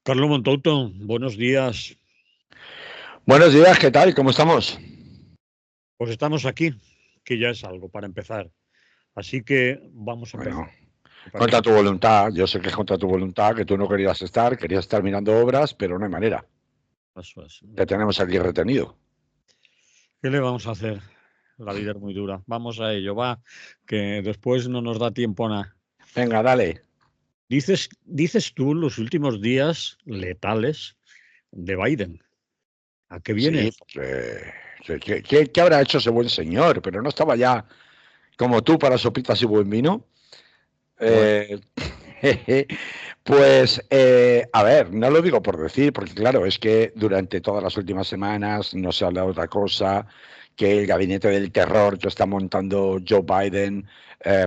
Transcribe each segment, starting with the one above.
Carlos Montouto, buenos días. Buenos días, ¿qué tal? ¿Cómo estamos? Pues estamos aquí, que ya es algo para empezar. Así que vamos a empezar. Bueno, ¿Te contra parece? tu voluntad, yo sé que es contra tu voluntad, que tú no querías estar mirando obras, pero no hay manera. Eso es. Te tenemos aquí retenido. ¿Qué le vamos a hacer? La vida es muy dura. Vamos a ello, va, que después no nos da tiempo a nada. Venga, dale. Dices tú los últimos días letales de Biden. ¿A qué viene Sí, eso? ¿qué habrá hecho ese buen señor? Pero no estaba ya como tú para sopitas y buen vino. Bueno, Eh, a ver, no lo digo por decir, porque claro, es que durante todas las últimas semanas no se ha hablado de otra cosa que el gabinete del terror que está montando Joe Biden,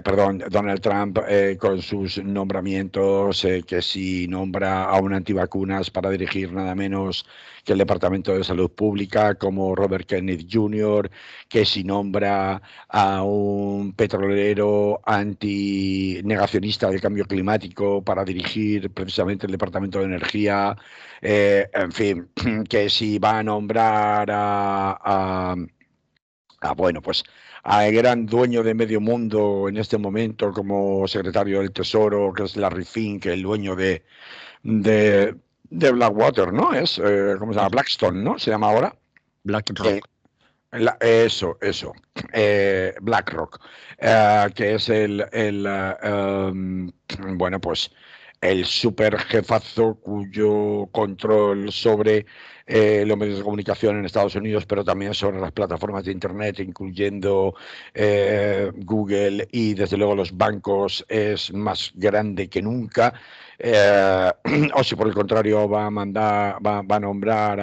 perdón, Donald Trump, con sus nombramientos, que si nombra a un antivacunas para dirigir nada menos que el Departamento de Salud Pública, como Robert Kennedy Jr., que si nombra a un petrolero antinegacionista del cambio climático para dirigir precisamente el Departamento de Energía, en fin, que si va a nombrar bueno, pues al gran dueño de medio mundo en este momento como secretario del Tesoro, que es Larry Fink, el dueño de, de Blackwater, ¿no? ¿Cómo se llama? Blackstone, ¿no? Se llama ahora. Eh, BlackRock. eso, BlackRock, que es bueno, pues el super jefazo cuyo control sobre los medios de comunicación en Estados Unidos, pero también sobre las plataformas de Internet, incluyendo Google y desde luego los bancos, es más grande que nunca. Eh, o si por el contrario va a nombrar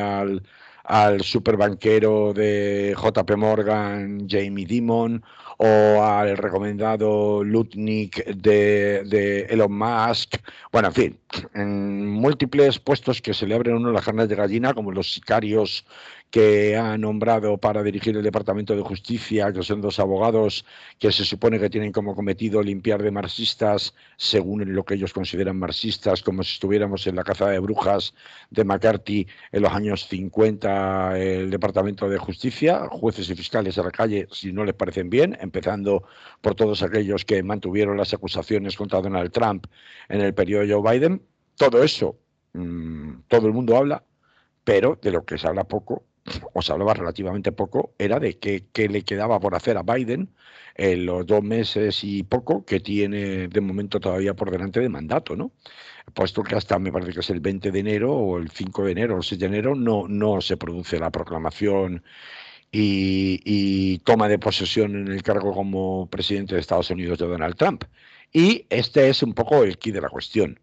al superbanquero de JP Morgan, Jamie Dimon, o al recomendado Lutnick de Elon Musk. Bueno, en fin, en múltiples puestos que se le abren uno las carnes de gallina, como los sicarios que ha nombrado para dirigir el Departamento de Justicia, que son dos abogados que se supone que tienen como cometido limpiar de marxistas, según lo que ellos consideran marxistas, como si estuviéramos en la caza de brujas de McCarthy en los años 50, el Departamento de Justicia, jueces y fiscales a la calle si no les parecen bien, empezando por todos aquellos que mantuvieron las acusaciones contra Donald Trump en el periodo de Joe Biden. Todo eso, todo el mundo habla, pero de lo que se habla poco, o se hablaba relativamente poco, era de qué le quedaba por hacer a Biden en los 2 meses y poco que tiene de momento todavía por delante de mandato, ¿no? Puesto que hasta me parece que es el 20 de enero o el 5 de enero o el 6 de enero no se produce la proclamación y toma de posesión en el cargo como presidente de Estados Unidos de Donald Trump. Y este es un poco el quid de la cuestión.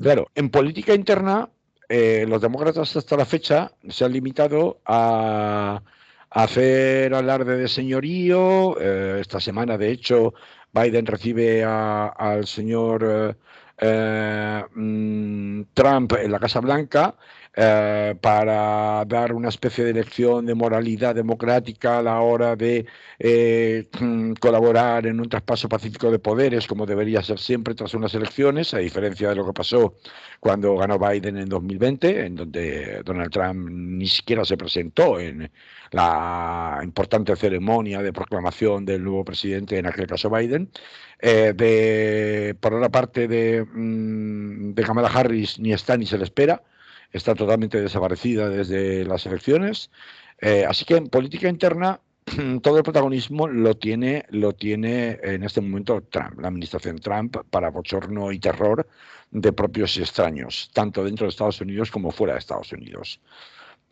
Claro, en política interna, los demócratas hasta la fecha se han limitado a hacer alarde de señorío. Esta semana, de hecho, Biden recibe al señor Trump en la Casa Blanca para dar una especie de lección de moralidad democrática a la hora de colaborar en un traspaso pacífico de poderes, como debería ser siempre tras unas elecciones, a diferencia de lo que pasó cuando ganó Biden en 2020, en donde Donald Trump ni siquiera se presentó en la importante ceremonia de proclamación del nuevo presidente, en aquel caso Biden. Por una parte de Kamala Harris ni está ni se le espera, está totalmente desaparecida desde las elecciones. Así que en política interna todo el protagonismo lo tiene en este momento Trump, la administración Trump, para bochorno y terror de propios y extraños, tanto dentro de Estados Unidos como fuera de Estados Unidos.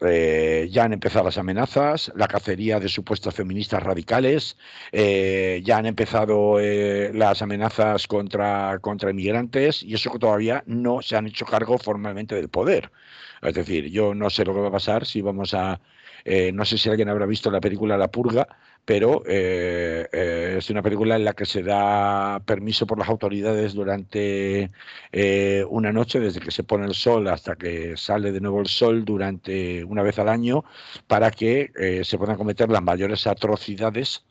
Ya han empezado las amenazas, la cacería de supuestas feministas radicales, ya han empezado las amenazas contra inmigrantes, y eso que todavía no se han hecho cargo formalmente del poder. Es decir, yo no sé lo que va a pasar si vamos a... no sé si alguien habrá visto la película La Purga, pero es una película en la que se da permiso por las autoridades durante una noche, desde que se pone el sol hasta que sale de nuevo el sol, durante una vez al año, para que se puedan cometer las mayores atrocidades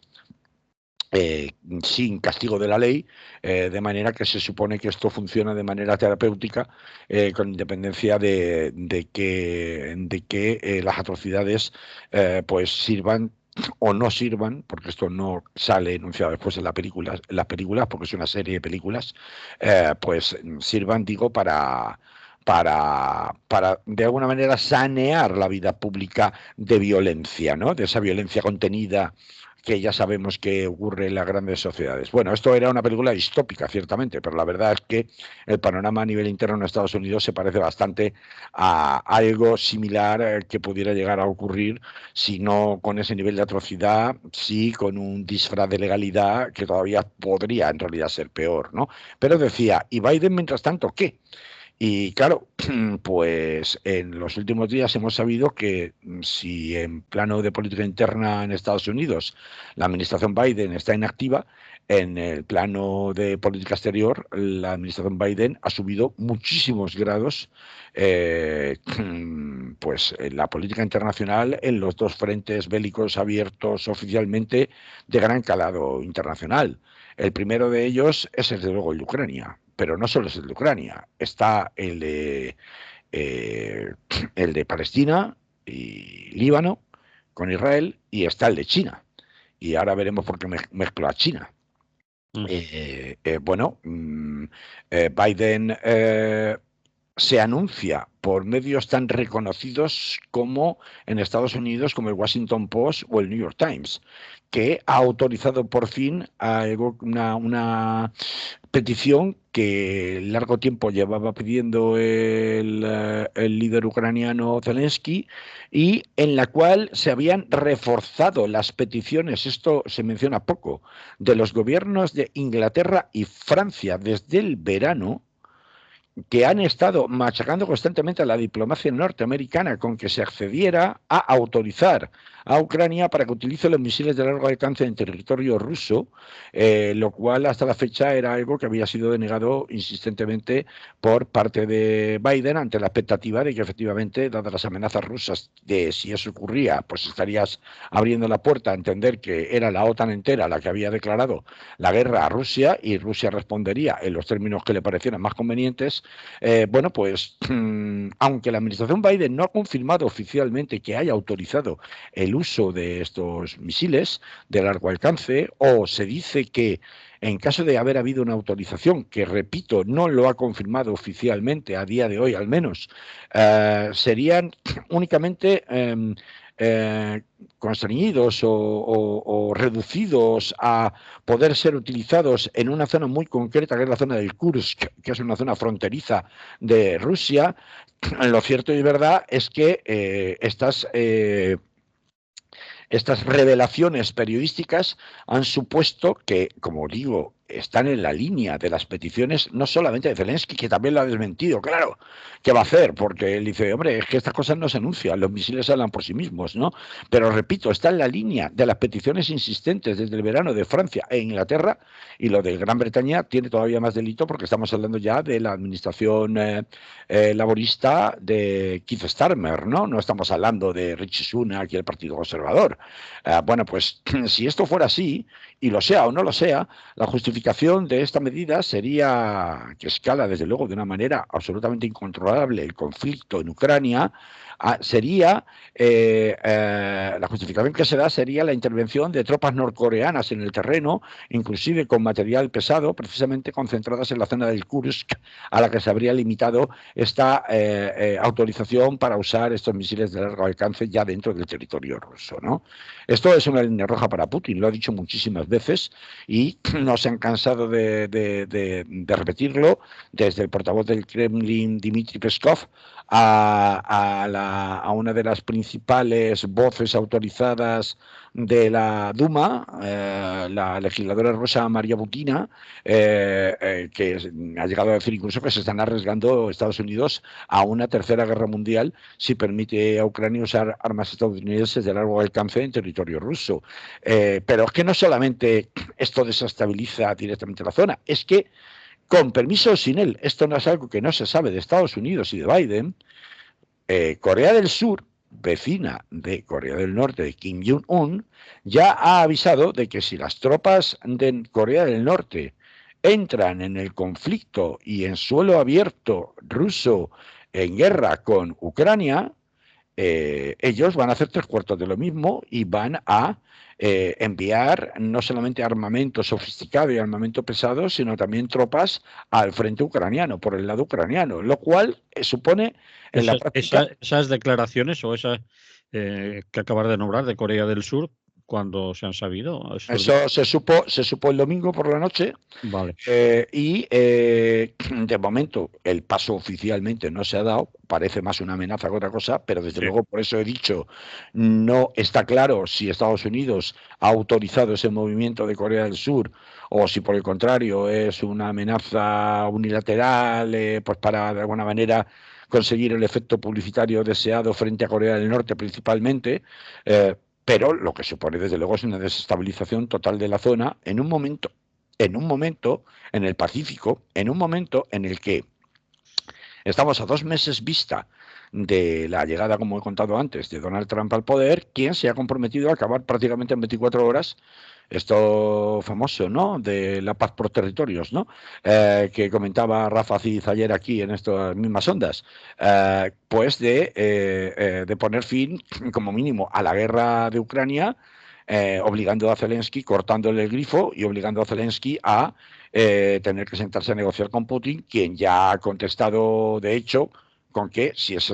eh, sin castigo de la ley, de manera que se supone que esto funciona de manera terapéutica, con independencia de que las atrocidades pues sirvan o no sirvan, porque esto no sale enunciado después en las películas, porque es una serie de películas, pues sirvan, digo, para de alguna manera sanear la vida pública de violencia, ¿no? De esa violencia contenida que ya sabemos que ocurre en las grandes sociedades. Bueno, esto era una película distópica, ciertamente, pero la verdad es que el panorama a nivel interno en Estados Unidos se parece bastante a algo similar que pudiera llegar a ocurrir, si no con ese nivel de atrocidad, sí con un disfraz de legalidad que todavía podría en realidad ser peor, ¿no? Pero decía, ¿y Biden mientras tanto qué? Y claro, pues en los últimos días hemos sabido que si en plano de política interna en Estados Unidos la administración Biden está inactiva, en el plano de política exterior la administración Biden ha subido muchísimos grados, pues en la política internacional en los dos frentes bélicos abiertos oficialmente de gran calado internacional. El primero de ellos es desde luego el de Ucrania, pero no solo es el de Ucrania, está eh, el de Palestina y Líbano con Israel, y está el de China. Y ahora veremos por qué mezclo a China. Bueno, Biden se anuncia por medios tan reconocidos como en Estados Unidos, como el Washington Post o el New York Times, que ha autorizado por fin una petición que largo tiempo llevaba pidiendo el líder ucraniano Zelensky, y en la cual se habían reforzado las peticiones, esto se menciona poco, de los gobiernos de Inglaterra y Francia desde el verano, que han estado machacando constantemente a la diplomacia norteamericana con que se accediera a autorizar a Ucrania para que utilice los misiles de largo alcance en territorio ruso, lo cual hasta la fecha era algo que había sido denegado insistentemente por parte de Biden, ante la expectativa de que efectivamente, dadas las amenazas rusas de si eso ocurría, pues estarías abriendo la puerta a entender que era la OTAN entera la que había declarado la guerra a Rusia, y Rusia respondería en los términos que le parecieran más convenientes. Bueno, pues aunque la administración Biden no ha confirmado oficialmente que haya autorizado el uso de estos misiles de largo alcance, o se dice que en caso de haber habido una autorización, que repito, no lo ha confirmado oficialmente a día de hoy al menos, serían únicamente constreñidos o reducidos a poder ser utilizados en una zona muy concreta, que es la zona del Kursk, que es una zona fronteriza de Rusia. Lo cierto y verdad es que estas revelaciones periodísticas han supuesto que, como digo, están en la línea de las peticiones, no solamente de Zelensky, que también lo ha desmentido, claro, ¿qué va a hacer? Porque él dice, hombre, es que estas cosas no se anuncian, los misiles hablan por sí mismos, ¿no? Pero repito, está en la línea de las peticiones insistentes desde el verano de Francia e Inglaterra, y lo de Gran Bretaña tiene todavía más delito, porque estamos hablando ya de la administración laborista de Keith Starmer, ¿no? No estamos hablando de Rishi Sunak y el Partido Conservador. Bueno, pues si esto fuera así, y lo sea o no lo sea, la justificación de esta medida sería que escala, desde luego, de una manera absolutamente incontrolable el conflicto en Ucrania. Sería la justificación que se da sería la intervención de tropas norcoreanas en el terreno, inclusive con material pesado, precisamente concentradas en la zona del Kursk, a la que se habría limitado esta autorización para usar estos misiles de largo alcance ya dentro del territorio ruso, ¿no? Esto es una línea roja para Putin, lo ha dicho muchísimas veces y no se han cansado de repetirlo, desde el portavoz del Kremlin, Dmitry Peskov, a una de las principales voces autorizadas de la Duma, la legisladora rusa María Butina, que ha llegado a decir incluso que se están arriesgando Estados Unidos a una tercera guerra mundial si permite a Ucrania usar armas estadounidenses de largo alcance en territorio ruso. Pero es que no solamente esto desestabiliza directamente la zona, es que, con permiso o sin él, esto no es algo que no se sabe de Estados Unidos y de Biden, Corea del Sur vecina de Corea del Norte, de Kim Jong-un, ya ha avisado de que si las tropas de Corea del Norte entran en el conflicto y en suelo abierto ruso en guerra con Ucrania, ellos van a hacer 3/4 de lo mismo y van a enviar no solamente armamento sofisticado y armamento pesado, sino también tropas al frente ucraniano, por el lado ucraniano, lo cual supone en la práctica... Esas declaraciones o esa que acabas de nombrar de Corea del Sur, cuando se han sabido. Eso se supo el domingo por la noche. Vale. De momento el paso oficialmente no se ha dado, parece más una amenaza que otra cosa, pero desde luego, por eso he dicho, no está claro si Estados Unidos ha autorizado ese movimiento de Corea del Sur o si por el contrario es una amenaza unilateral, pues para de alguna manera conseguir el efecto publicitario deseado frente a Corea del Norte principalmente. Pero lo que supone desde luego es una desestabilización total de la zona en un momento en el Pacífico, en un momento en el que estamos a 2 meses vista de la llegada, como he contado antes, de Donald Trump al poder, quien se ha comprometido a acabar prácticamente en 24 horas esto famoso, ¿no?, de la paz por territorios, ¿no?, que comentaba Rafa Cid ayer aquí en estas mismas ondas, pues de poner fin, como mínimo, a la guerra de Ucrania, obligando a Zelensky, cortándole el grifo y obligando a Zelensky a tener que sentarse a negociar con Putin, quien ya ha contestado, de hecho, con que si es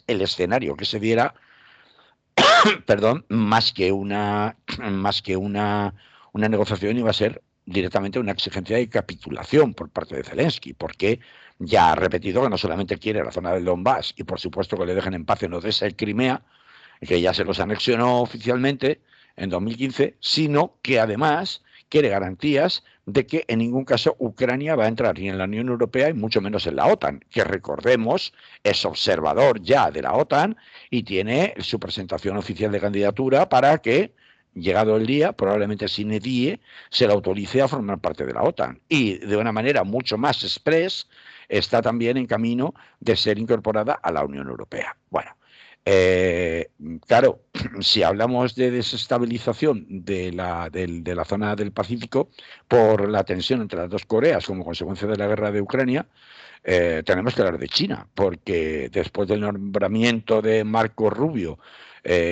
el escenario que se diera, perdón, más que una negociación iba a ser directamente una exigencia de capitulación por parte de Zelensky, porque ya ha repetido que no solamente quiere la zona del Donbass y por supuesto que le dejen en paz en Odessa y Crimea, que ya se los anexionó oficialmente en 2015, sino que además quiere garantías de que en ningún caso Ucrania va a entrar ni en la Unión Europea y mucho menos en la OTAN, que recordemos es observador ya de la OTAN y tiene su presentación oficial de candidatura para que, llegado el día, probablemente sine die, se la autorice a formar parte de la OTAN. Y de una manera mucho más express, está también en camino de ser incorporada a la Unión Europea. Bueno, claro, si hablamos de desestabilización de la zona del Pacífico por la tensión entre las dos Coreas como consecuencia de la guerra de Ucrania, tenemos que hablar de China, porque después del nombramiento de Marco Rubio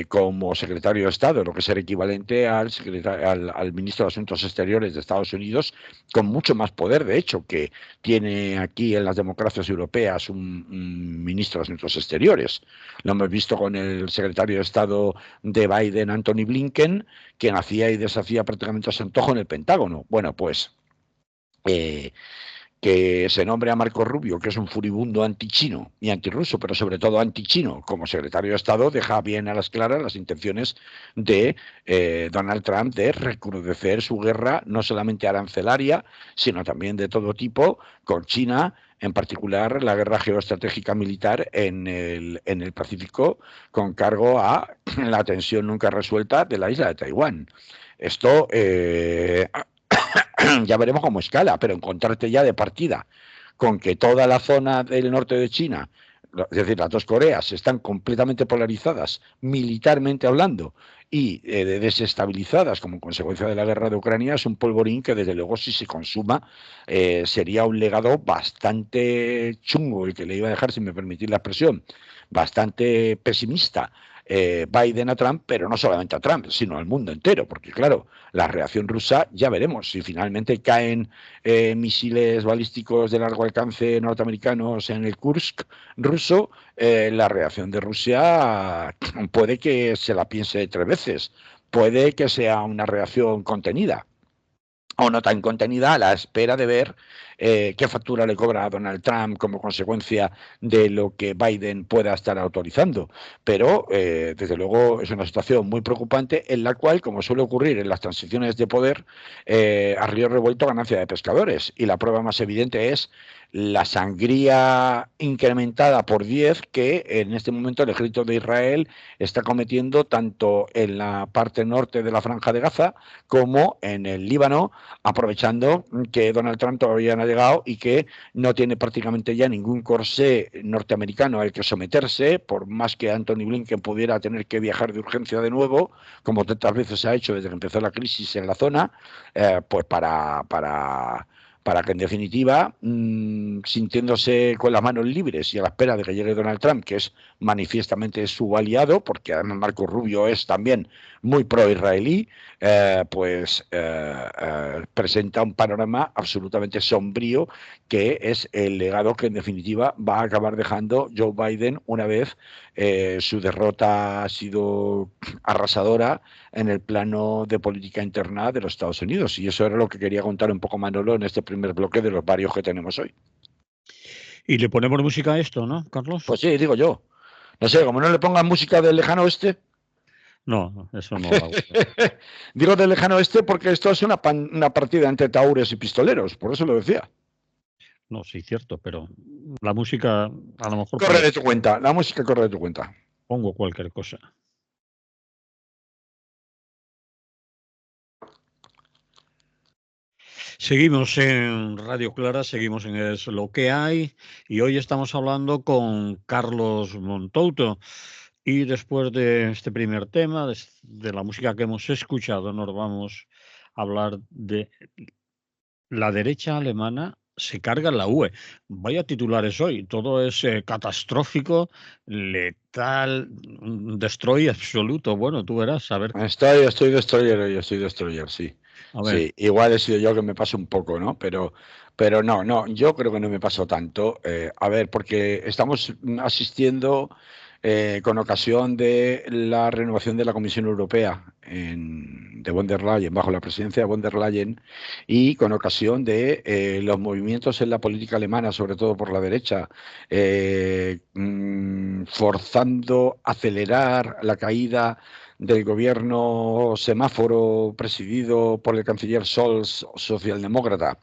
como secretario de Estado, lo que es el equivalente al ministro de Asuntos Exteriores de Estados Unidos, con mucho más poder, de hecho, que tiene aquí en las democracias europeas un ministro de Asuntos Exteriores. Lo hemos visto con el secretario de Estado de Biden, Anthony Blinken, quien hacía y deshacía prácticamente a su antojo en el Pentágono. Bueno, pues que se nombre a Marco Rubio, que es un furibundo antichino y antirruso, pero sobre todo antichino, como secretario de Estado, deja bien a las claras las intenciones de Donald Trump de recrudecer su guerra, no solamente arancelaria, sino también de todo tipo, con China, en particular la guerra geoestratégica militar en el Pacífico, con cargo a la tensión nunca resuelta de la isla de Taiwán. Esto ya veremos cómo escala, pero encontrarte ya de partida con que toda la zona del norte de China, es decir, las dos Coreas, están completamente polarizadas, militarmente hablando, y desestabilizadas como consecuencia de la guerra de Ucrania, es un polvorín que desde luego si se consuma sería un legado bastante chungo el que le iba a dejar, si me permitís la expresión, bastante pesimista Biden a Trump, pero no solamente a Trump, sino al mundo entero, porque claro, la reacción rusa ya veremos si finalmente caen misiles balísticos de largo alcance norteamericanos en el Kursk ruso, la reacción de Rusia puede que se la piense 3 veces, puede que sea una reacción contenida o no tan contenida, a la espera de ver qué factura le cobra a Donald Trump como consecuencia de lo que Biden pueda estar autorizando. Pero, desde luego, es una situación muy preocupante en la cual, como suele ocurrir en las transiciones de poder, a río revuelto ganancia de pescadores. Y la prueba más evidente es la sangría incrementada por 10 que en este momento el ejército de Israel está cometiendo tanto en la parte norte de la Franja de Gaza como en el Líbano, aprovechando que Donald Trump todavía no ha llegado y que no tiene prácticamente ya ningún corsé norteamericano al que someterse, por más que Antony Blinken pudiera tener que viajar de urgencia de nuevo, como tantas veces ha hecho desde que empezó la crisis en la zona, pues para que en definitiva, sintiéndose con las manos libres y a la espera de que llegue Donald Trump, que es manifiestamente su aliado, porque además Marco Rubio es también muy pro-israelí, presenta un panorama absolutamente sombrío, que es el legado que en definitiva va a acabar dejando Joe Biden una vez su derrota ha sido arrasadora en el plano de política interna de los Estados Unidos. Y eso era lo que quería contar un poco Manolo en este primer bloque de los varios que tenemos hoy. Y le ponemos música a esto, ¿no, Carlos? Pues sí, digo yo. No sé, como no le pongan música del lejano oeste. No, eso no lo hago. Digo del lejano oeste porque esto es una partida entre taúres y pistoleros, por eso lo decía. No, sí, cierto, pero la música a lo mejor... Corre de tu cuenta, la música corre de tu cuenta. Pongo cualquier cosa. Seguimos en Radio Clara, seguimos en Es lo que hay, y hoy estamos hablando con Carlos Montouto. Y después de este primer tema, de la música que hemos escuchado, nos vamos a hablar de la derecha alemana se carga la UE. Vaya titulares hoy, todo es catastrófico, letal, destroy absoluto. Bueno, tú verás, a ver. Estoy destroyer, sí. A ver. Sí, igual he sido yo que me paso un poco, ¿no? Pero no, yo creo que no me paso tanto. A ver, porque estamos asistiendo con ocasión de la renovación de la Comisión Europea de von der Leyen, bajo la presidencia de von der Leyen, y con ocasión de los movimientos en la política alemana, sobre todo por la derecha, forzando acelerar la caída del gobierno semáforo presidido por el canciller Scholz, socialdemócrata,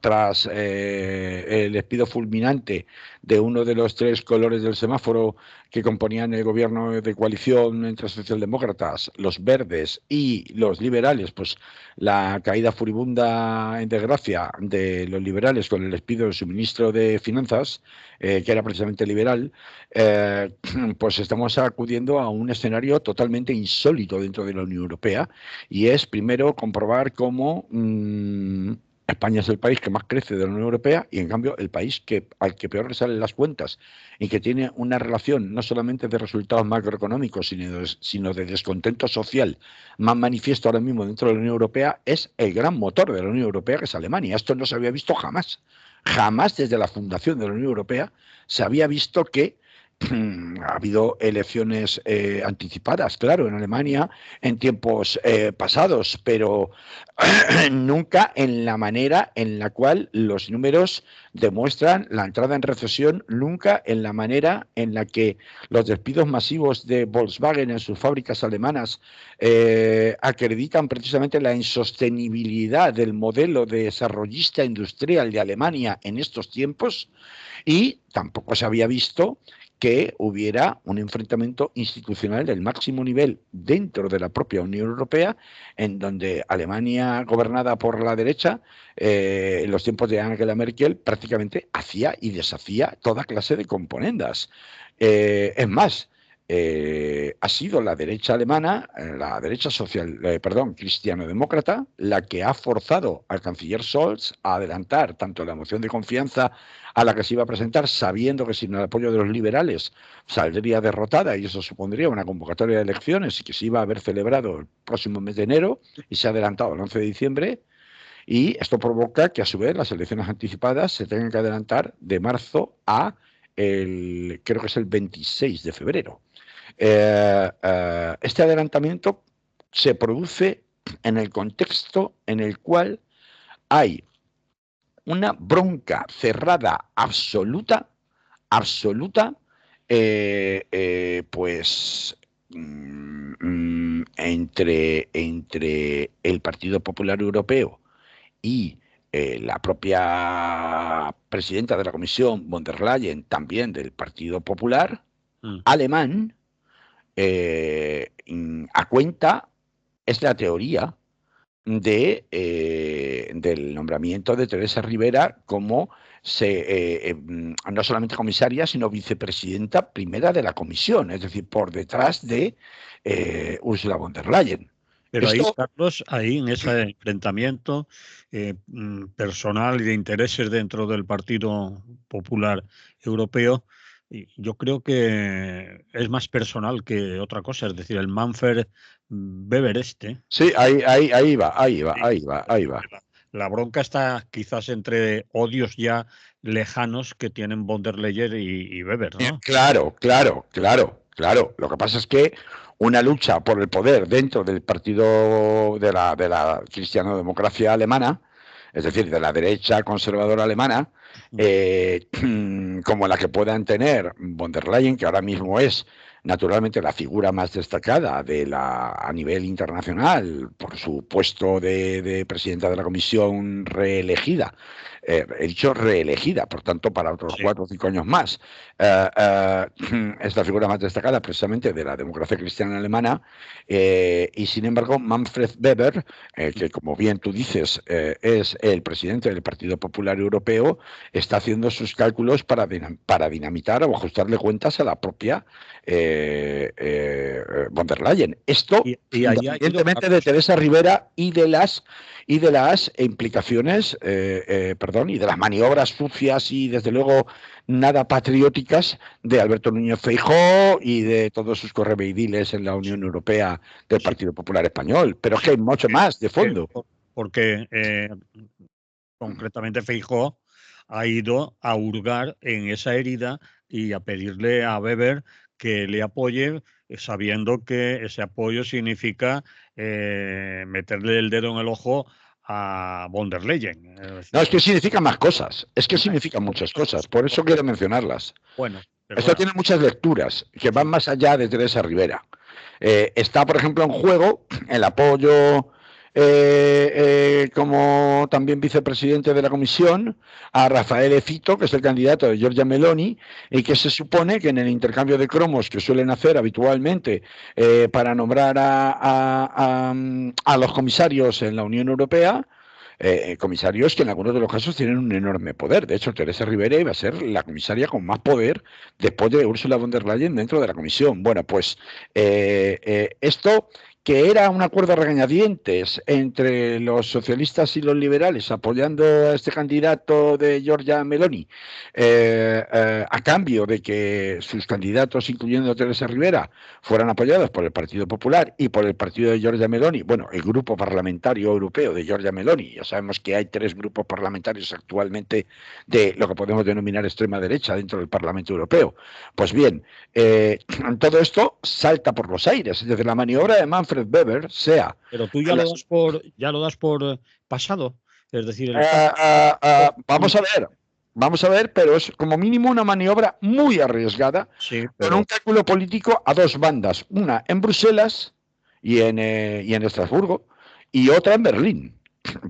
tras el despido fulminante de uno de los tres colores del semáforo que componían el gobierno de coalición entre socialdemócratas, los verdes y los liberales, pues la caída furibunda en desgracia de los liberales con el despido de su ministro de Finanzas, que era precisamente liberal, pues estamos acudiendo a un escenario totalmente insólito dentro de la Unión Europea, y es primero comprobar cómo España es el país que más crece de la Unión Europea y en cambio el país al que peor le salen las cuentas y que tiene una relación no solamente de resultados macroeconómicos sino de descontento social más manifiesto ahora mismo dentro de la Unión Europea es el gran motor de la Unión Europea, que es Alemania. Esto no se había visto jamás. Jamás desde la fundación de la Unión Europea se había visto que ha habido elecciones anticipadas, claro, en Alemania en tiempos pasados, pero nunca en la manera en la cual los números demuestran la entrada en recesión, nunca en la manera en la que los despidos masivos de Volkswagen en sus fábricas alemanas acreditan precisamente la insostenibilidad del modelo de desarrollista industrial de Alemania en estos tiempos, y tampoco se había visto que hubiera un enfrentamiento institucional del máximo nivel dentro de la propia Unión Europea, en donde Alemania, gobernada por la derecha, en los tiempos de Angela Merkel, prácticamente hacía y deshacía toda clase de componendas. Es más, ha sido la derecha alemana, la derecha cristiano-demócrata, la que ha forzado al canciller Scholz a adelantar tanto la moción de confianza a la que se iba a presentar, sabiendo que sin el apoyo de los liberales saldría derrotada y eso supondría una convocatoria de elecciones y que se iba a haber celebrado el próximo mes de enero, y se ha adelantado al 11 de diciembre, y esto provoca que a su vez las elecciones anticipadas se tengan que adelantar de marzo a creo que es el 26 de febrero. Este adelantamiento se produce en el contexto en el cual hay una bronca cerrada absoluta, pues entre el Partido Popular Europeo y la propia presidenta de la Comisión, von der Leyen, también del Partido Popular alemán, a cuenta, es la teoría, del nombramiento de Teresa Rivera como no solamente comisaria, sino vicepresidenta primera de la comisión, es decir, por detrás de Ursula von der Leyen. Pero ahí, Esto, Carlos, ahí en ese enfrentamiento personal y de intereses dentro del Partido Popular Europeo, yo creo que es más personal que otra cosa. Es decir, el Manfred Weber sí, ahí va, ahí va, sí, ahí va, ahí va. la bronca está quizás entre odios ya lejanos que tienen von der Leyen y Weber, ¿no? Claro, claro, claro, claro. Lo que pasa es que una lucha por el poder dentro del partido de la cristiano-democracia alemana, es decir, de la derecha conservadora alemana, como la que puedan tener von der Leyen, que ahora mismo es naturalmente la figura más destacada a nivel internacional por su puesto de presidenta de la Comisión reelegida. He dicho reelegida, por tanto, para otros Sí. 4 o 5 años más. Es la figura más destacada precisamente de la democracia cristiana alemana, y sin embargo Manfred Weber, que como bien tú dices es el presidente del Partido Popular Europeo, está haciendo sus cálculos para dinamitar o ajustarle cuentas a la propia von der Leyen. Esto Y ahí ha ido, independientemente de Teresa Rivera y de las implicaciones, perdón, y de las maniobras sucias y desde luego nada patrióticas de Alberto Núñez Feijóo y de todos sus correveidiles en la Unión Europea del sí, Partido Popular Español. Pero es que hay mucho más de fondo. porque concretamente Feijóo ha ido a hurgar en esa herida y a pedirle a Weber que le apoye, sabiendo que ese apoyo significa meterle el dedo en el ojo a von der Leyen. Es No, decir, es que significa más cosas, es que bueno, significa muchas cosas, por eso quiero mencionarlas. pero Esto bueno, tiene muchas lecturas que van sí, más allá de Teresa Rivera. Está, por ejemplo, en juego el apoyo, como también vicepresidente de la comisión, a Rafael Fitto, que es el candidato de Giorgia Meloni, y que se supone que en el intercambio de cromos que suelen hacer habitualmente para nombrar a los comisarios en la Unión Europea, comisarios que en algunos de los casos tienen un enorme poder. De hecho, Teresa Rivera iba a ser la comisaria con más poder después de Ursula von der Leyen dentro de la comisión. Bueno, pues esto, que era un acuerdo a regañadientes entre los socialistas y los liberales apoyando a este candidato de Giorgia Meloni, a cambio de que sus candidatos, incluyendo a Teresa Rivera, fueran apoyados por el Partido Popular y por el partido de Giorgia Meloni, bueno, el grupo parlamentario europeo de Giorgia Meloni. Ya sabemos que hay 3 grupos parlamentarios actualmente de lo que podemos denominar extrema derecha dentro del Parlamento Europeo. Pues bien, todo esto salta por los aires. Desde la maniobra de Manfred Weber, sea... pero tú ya lo das por pasado, es decir, vamos a ver, vamos a ver, pero es como mínimo una maniobra muy arriesgada, sí, con un pero cálculo político a 2 bandas, una en Bruselas y en Estrasburgo, y otra en Berlín.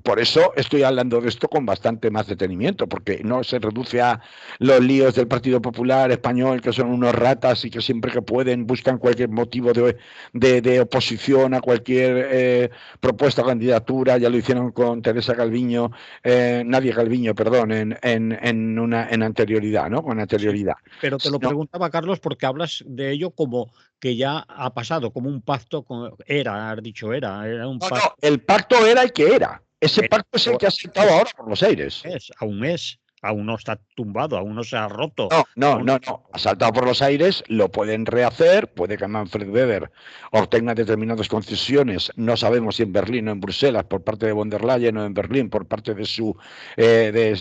Por eso estoy hablando de esto con bastante más detenimiento, porque no se reduce a los líos del Partido Popular Español, que son unos ratas y que siempre que pueden buscan cualquier motivo de oposición a cualquier propuesta o candidatura. Ya lo hicieron con Teresa Calviño, Nadia Calviño, perdón, en anterioridad, ¿no? Con sí. anterioridad. Pero te lo Sino, preguntaba, Carlos, porque hablas de ello como que ya ha pasado, como un pacto has dicho era un no, no, pacto. el pacto era el que era. Ese pacto es el Pero que ha saltado ahora por los aires. aún no está tumbado, aún no se ha roto. No, no, Aún, no, no. Ha saltado por los aires, lo pueden rehacer, puede que Manfred Weber obtenga determinadas concesiones, no sabemos si en Berlín o en Bruselas por parte de von der Leyen o en Berlín por parte de su de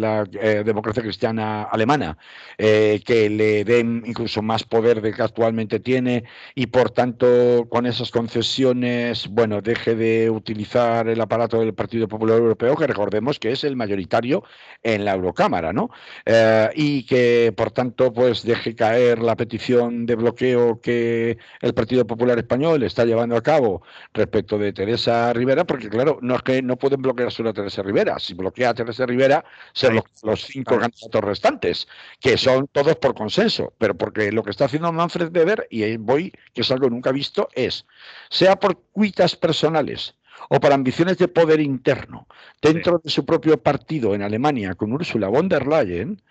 la democracia cristiana alemana, que le den incluso más poder del que actualmente tiene y por tanto con esas concesiones, bueno, deje de utilizar el aparato del Partido Popular Europeo, que recordemos que es el mayoritario parlamentario en la Eurocámara, ¿no? Y que, por tanto, pues deje caer la petición de bloqueo que el Partido Popular Español está llevando a cabo respecto de Teresa Rivera, porque, claro, no es que no pueden bloquear solo a Teresa Rivera. Si bloquea a Teresa Rivera, se bloquean los 5 candidatos restantes, que son todos por consenso, pero porque lo que está haciendo Manfred Weber, y ahí voy, que es algo nunca visto, es, sea por cuitas personales o por ambiciones de poder interno dentro de su propio partido en Alemania con Ursula von der Leyen,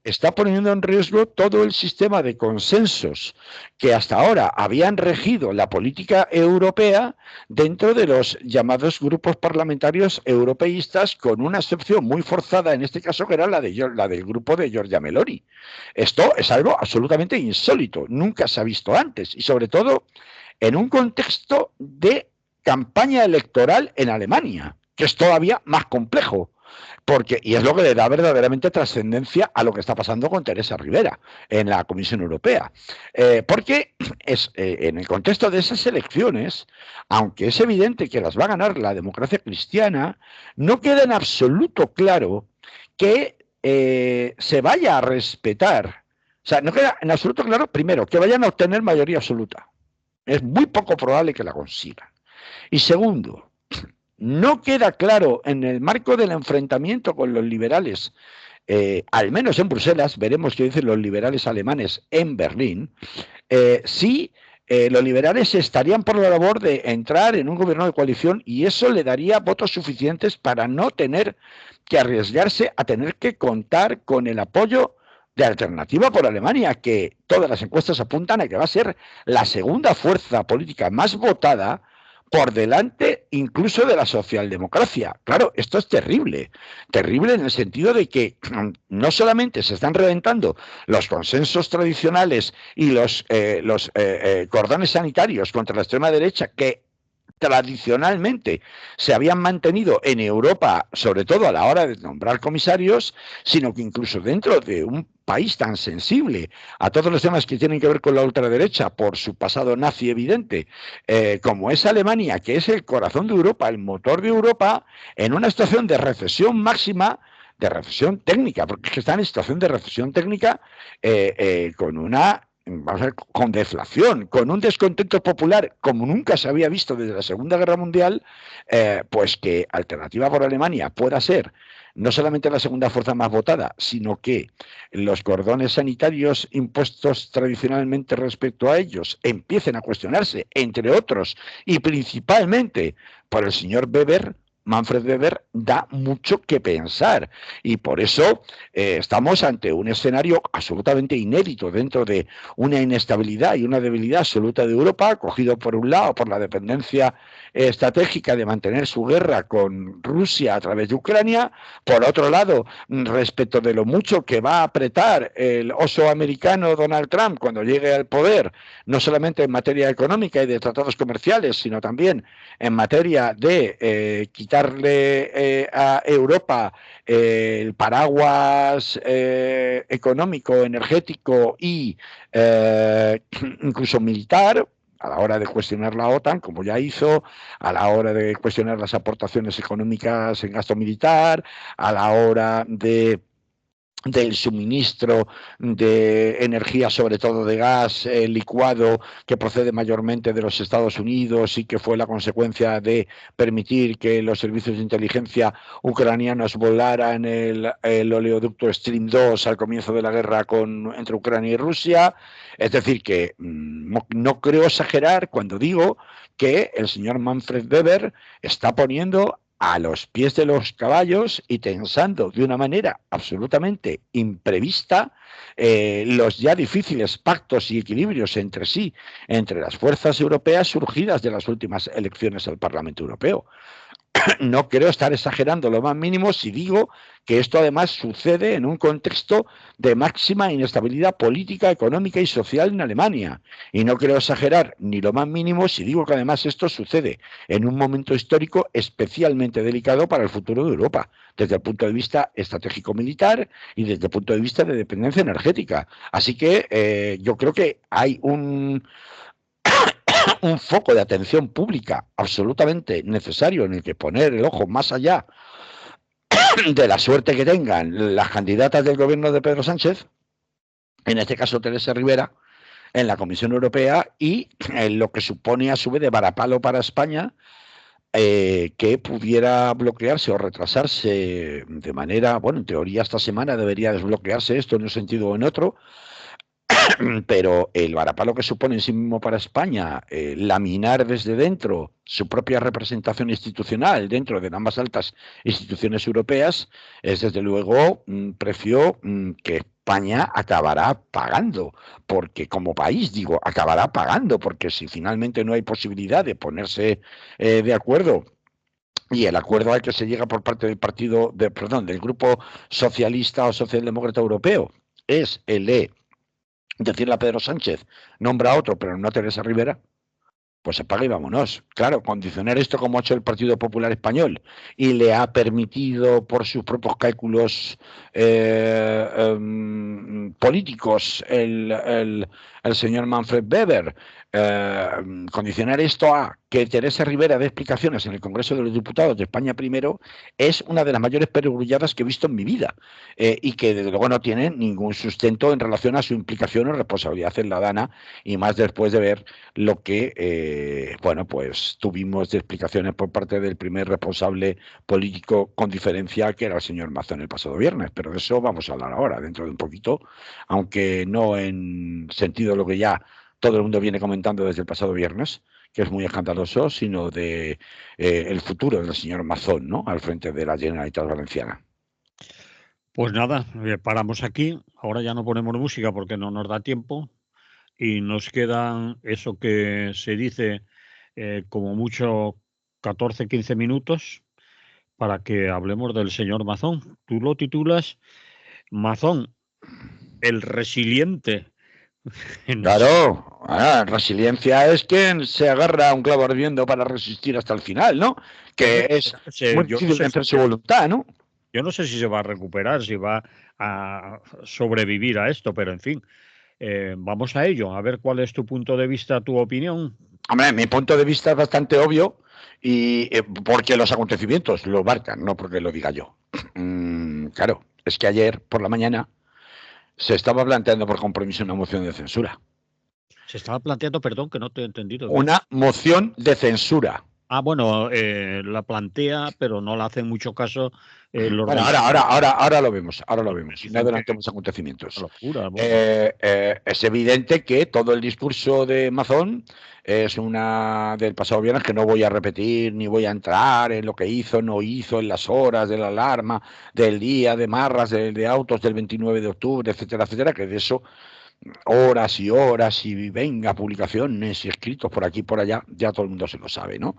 está poniendo en riesgo todo el sistema de consensos que hasta ahora habían regido la política europea dentro de los llamados grupos parlamentarios europeístas, con una excepción muy forzada en este caso, que era la del grupo de Giorgia Meloni. Esto es algo absolutamente insólito, nunca se ha visto antes, y sobre todo en un contexto de campaña electoral en Alemania, que es todavía más complejo. Y es lo que le da verdaderamente trascendencia a lo que está pasando con Teresa Rivera en la Comisión Europea. Porque en el contexto de esas elecciones, aunque es evidente que las va a ganar la democracia cristiana, no queda en absoluto claro que se vaya a respetar. O sea, no queda en absoluto claro, primero, que vayan a obtener mayoría absoluta. Es muy poco probable que la consigan. Y segundo, no queda claro en el marco del enfrentamiento con los liberales, al menos en Bruselas, veremos qué dicen los liberales alemanes en Berlín, si los liberales estarían por la labor de entrar en un gobierno de coalición, y eso le daría votos suficientes para no tener que arriesgarse a tener que contar con el apoyo de Alternativa por Alemania, que todas las encuestas apuntan a que va a ser la segunda fuerza política más votada, por delante incluso de la socialdemocracia. Claro, esto es terrible, terrible en el sentido de que no solamente se están reventando los consensos tradicionales y los cordones sanitarios contra la extrema derecha que tradicionalmente se habían mantenido en Europa, sobre todo a la hora de nombrar comisarios, sino que incluso dentro de un país tan sensible a todos los temas que tienen que ver con la ultraderecha por su pasado nazi evidente, como es Alemania, que es el corazón de Europa, el motor de Europa, en una situación de recesión máxima, de recesión técnica, porque es que están en situación de recesión técnica con una, vamos a ver, con deflación, con un descontento popular como nunca se había visto desde la Segunda Guerra Mundial, pues que Alternativa por Alemania pueda ser no solamente la segunda fuerza más votada, sino que los cordones sanitarios impuestos tradicionalmente respecto a ellos empiecen a cuestionarse, entre otros, y principalmente por el señor Weber, Manfred Weber, da mucho que pensar, y por eso estamos ante un escenario absolutamente inédito dentro de una inestabilidad y una debilidad absoluta de Europa, cogido por un lado por la dependencia estratégica de mantener su guerra con Rusia a través de Ucrania, por otro lado, respecto de lo mucho que va a apretar el oso americano Donald Trump cuando llegue al poder, no solamente en materia económica y de tratados comerciales, sino también en materia de quitarle a Europa el paraguas económico, energético y incluso militar, a la hora de cuestionar la OTAN, como ya hizo, a la hora de cuestionar las aportaciones económicas en gasto militar, a la hora del suministro de energía, sobre todo de gas licuado, que procede mayormente de los Estados Unidos y que fue la consecuencia de permitir que los servicios de inteligencia ucranianos volaran el oleoducto Stream 2 al comienzo de la guerra entre Ucrania y Rusia. Es decir, que no creo exagerar cuando digo que el señor Manfred Weber está poniendo a los pies de los caballos y tensando de una manera absolutamente imprevista los ya difíciles pactos y equilibrios entre sí, entre las fuerzas europeas surgidas de las últimas elecciones al Parlamento Europeo. No creo estar exagerando lo más mínimo si digo que esto además sucede en un contexto de máxima inestabilidad política, económica y social en Alemania. Y no creo exagerar ni lo más mínimo si digo que además esto sucede en un momento histórico especialmente delicado para el futuro de Europa, desde el punto de vista estratégico militar y desde el punto de vista de dependencia energética. Así que yo creo que hay un foco de atención pública absolutamente necesario en el que poner el ojo más allá de la suerte que tengan las candidatas del gobierno de Pedro Sánchez, en este caso Teresa Rivera, en la Comisión Europea, y en lo que supone a su vez de varapalo para España, que pudiera bloquearse o retrasarse de manera, bueno, en teoría esta semana debería desbloquearse esto en un sentido o en otro, pero el varapalo que supone en sí mismo para España, laminar desde dentro su propia representación institucional dentro de las más altas instituciones europeas, es desde luego un precio que España acabará pagando, porque como país, digo, acabará pagando, porque si finalmente no hay posibilidad de ponerse de acuerdo, y el acuerdo al que se llega por parte del Grupo Socialista o Socialdemócrata Europeo es el de decirle a Pedro Sánchez, nombra a otro, pero no a Teresa Rivera, pues apaga y vámonos. Claro, condicionar esto como ha hecho el Partido Popular Español y le ha permitido por sus propios cálculos políticos el señor Manfred Weber, condicionar esto a que Teresa Rivera dé explicaciones en el Congreso de los Diputados de España primero es una de las mayores perogrulladas que he visto en mi vida, y que desde luego no tiene ningún sustento en relación a su implicación o responsabilidad en la DANA, y más después de ver lo que, bueno, pues tuvimos de explicaciones por parte del primer responsable político con diferencia, que era el señor Mazón el pasado viernes. Pero de eso vamos a hablar ahora, dentro de un poquito, aunque no en sentido de lo que ya todo el mundo viene comentando desde el pasado viernes, que es muy escandaloso, sino de el futuro del señor Mazón, ¿no?, al frente de la Generalitat Valenciana. Pues nada, paramos aquí. Ahora ya no ponemos música porque no nos da tiempo. Y nos quedan eso que se dice como mucho 14, 15 minutos para que hablemos del señor Mazón. Tú lo titulas Mazón, el resiliente. Claro, resiliencia es quien se agarra a un clavo ardiendo para resistir hasta el final, ¿no? Que es muy difícil vencer su voluntad, ¿no? Yo no sé si se va a recuperar, si va a sobrevivir a esto, pero en fin, vamos a ello, a ver cuál es tu punto de vista, tu opinión. Hombre, mi punto de vista es bastante obvio, y porque los acontecimientos lo marcan, no porque lo diga yo. Claro, es que ayer por la mañana se estaba planteando por compromiso una moción de censura. Se estaba planteando, perdón, que no te he entendido. Una moción de censura. Ah, bueno, la plantea, pero no le hacen mucho caso. Bueno, ahora lo vemos, no adelantemos acontecimientos. Locura, es evidente que todo el discurso de Mazón es una del pasado viernes, que no voy a repetir ni voy a entrar en lo que hizo, no hizo, en las horas de la alarma, del día de marras, de autos del 29 de octubre, etcétera, etcétera, que de eso horas y horas y venga, publicaciones y escritos por aquí y por allá, ya todo el mundo se lo sabe, ¿no?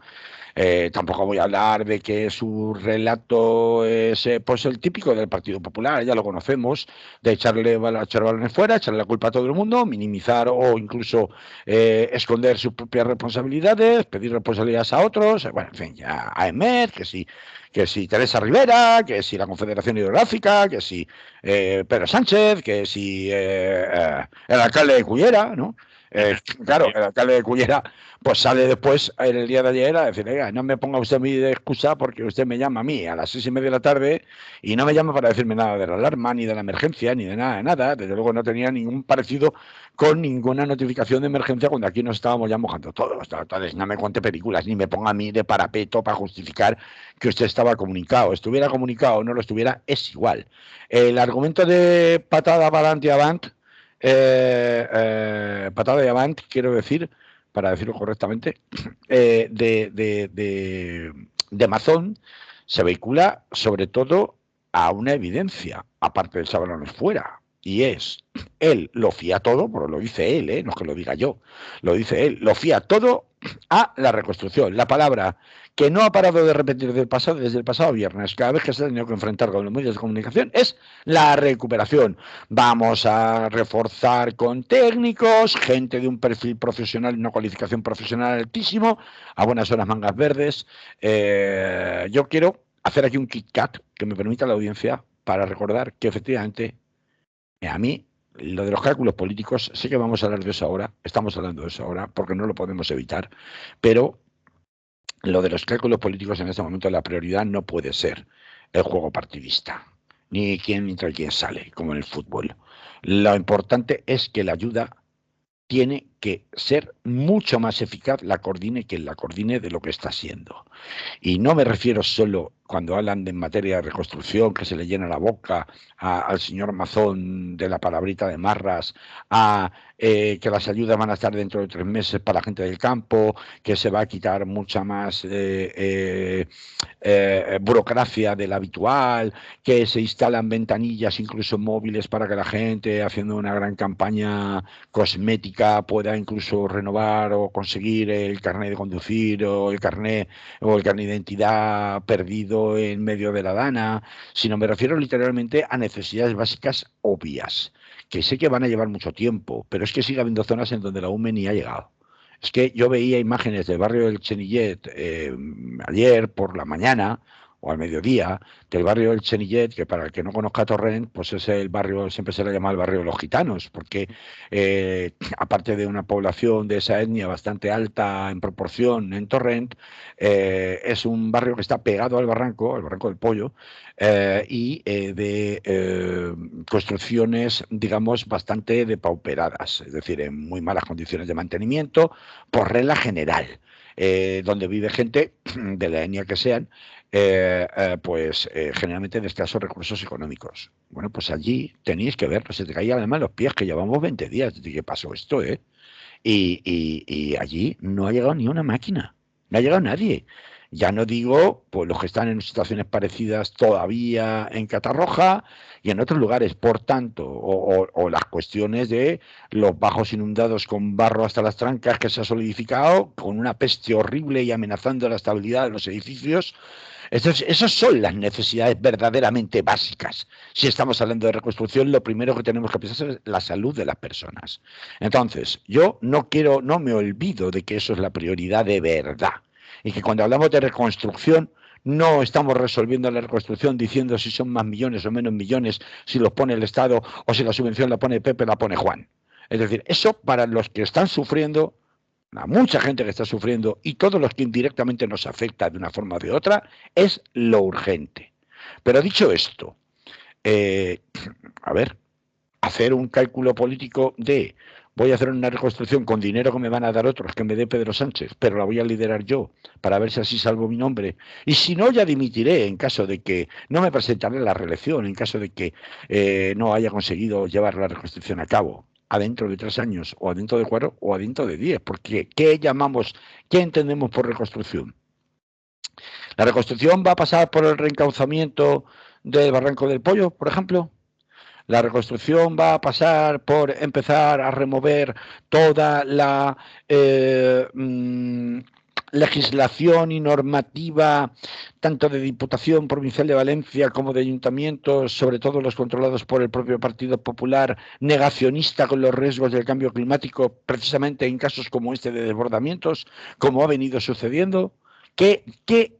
Tampoco voy a hablar de que su relato es pues el típico del Partido Popular, ya lo conocemos, de echar balones fuera, echarle la culpa a todo el mundo, minimizar o incluso esconder sus propias responsabilidades, pedir responsabilidades a otros, bueno, en fin, ya a Emet, que si Teresa Rivera, que si la Confederación Hidrográfica, que si Pedro Sánchez, que si el alcalde de Cullera, ¿no? Claro, el alcalde de Cullera pues sale después, en el día de ayer, a decir, oiga, no me ponga usted a mí de excusa porque usted me llama a mí a las 6:30 de la tarde y no me llama para decirme nada de la alarma, ni de la emergencia, ni de nada, de nada. Desde luego no tenía ningún parecido con ninguna notificación de emergencia cuando aquí nos estábamos ya mojando todos. Entonces no me cuente películas, ni me ponga a mí de parapeto para justificar que usted estaba comunicado. Estuviera comunicado o no lo estuviera, es igual. El argumento de patada para adelante avant, patada de avant, quiero decir, para decirlo correctamente, de Mazón, se vehicula sobre todo a una evidencia, aparte del sábado fuera, y es, él lo fía todo, porque lo dice él, no es que lo diga yo, lo dice él, lo fía todo a la reconstrucción. La palabra que no ha parado de repetir desde el pasado viernes, cada vez que se ha tenido que enfrentar con los medios de comunicación, es la recuperación. Vamos a reforzar con técnicos, gente de un perfil profesional, una cualificación profesional altísimo, a buenas horas mangas verdes. Yo quiero hacer aquí un KitKat que me permita a la audiencia para recordar que efectivamente a mí lo de los cálculos políticos, sé que vamos a hablar de eso ahora, estamos hablando de eso ahora porque no lo podemos evitar, pero lo de los cálculos políticos en este momento, la prioridad no puede ser el juego partidista, ni quién entra y quién sale, como en el fútbol. Lo importante es que la ayuda tiene que ser mucho más eficaz, la coordine quien la coordine de lo que está haciendo. Y no me refiero solo cuando hablan de en materia de reconstrucción, que se le llena la boca al señor Mazón de la palabrita de marras, a que las ayudas van a estar dentro de 3 meses para la gente del campo, que se va a quitar mucha más burocracia de la habitual, que se instalan ventanillas incluso móviles para que la gente, haciendo una gran campaña cosmética, pueda incluso renovar o conseguir el carnet de conducir o el carnet de identidad perdido en medio de la dana, sino me refiero literalmente a necesidades básicas obvias, que sé que van a llevar mucho tiempo, pero es que sigue habiendo zonas en donde la UME ni ha llegado. Es que yo veía imágenes del barrio del Chenillet ayer por la mañana o al mediodía, del barrio del Chenillet, que para el que no conozca Torrent, pues es el barrio, siempre se le llama el barrio de los gitanos, porque aparte de una población de esa etnia bastante alta en proporción en Torrent, es un barrio que está pegado al Barranco del Pollo, de construcciones, digamos, bastante depauperadas, es decir, en muy malas condiciones de mantenimiento, por regla general, donde vive gente de la etnia que sean, generalmente de escasos recursos económicos. Bueno, pues allí tenéis que verlo, se te caían además los pies, que llevamos 20 días desde que pasó esto, ¿eh? Y allí no ha llegado ni una máquina, no ha llegado nadie. Ya no digo, pues los que están en situaciones parecidas todavía en Catarroja y en otros lugares, por tanto, o las cuestiones de los bajos inundados con barro hasta las trancas que se ha solidificado, con una peste horrible y amenazando la estabilidad de los edificios. Esas son las necesidades verdaderamente básicas. Si estamos hablando de reconstrucción, lo primero que tenemos que pensar es la salud de las personas. Entonces, yo no me olvido de que eso es la prioridad de verdad. Y que cuando hablamos de reconstrucción, no estamos resolviendo la reconstrucción diciendo si son más millones o menos millones, si los pone el Estado o si la subvención la pone Pepe, la pone Juan. Es decir, eso para los que están sufriendo, a mucha gente que está sufriendo y todos los que indirectamente nos afecta de una forma o de otra, es lo urgente. Pero dicho esto, eh, a ver, hacer un cálculo político de voy a hacer una reconstrucción con dinero que me van a dar otros, que me dé Pedro Sánchez, pero la voy a liderar yo para ver si así salvo mi nombre. Y si no, ya dimitiré en caso de que no me presentaré a la reelección, en caso de que no haya conseguido llevar la reconstrucción a cabo adentro de 3 años, o adentro de 4, o adentro de 10, porque qué entendemos por reconstrucción? ¿La reconstrucción va a pasar por el reencauzamiento del Barranco del Pollo, por ejemplo? La reconstrucción va a pasar por empezar a remover toda la legislación y normativa, tanto de Diputación Provincial de Valencia como de ayuntamientos, sobre todo los controlados por el propio Partido Popular, negacionista con los riesgos del cambio climático, precisamente en casos como este de desbordamientos, como ha venido sucediendo. ¿Qué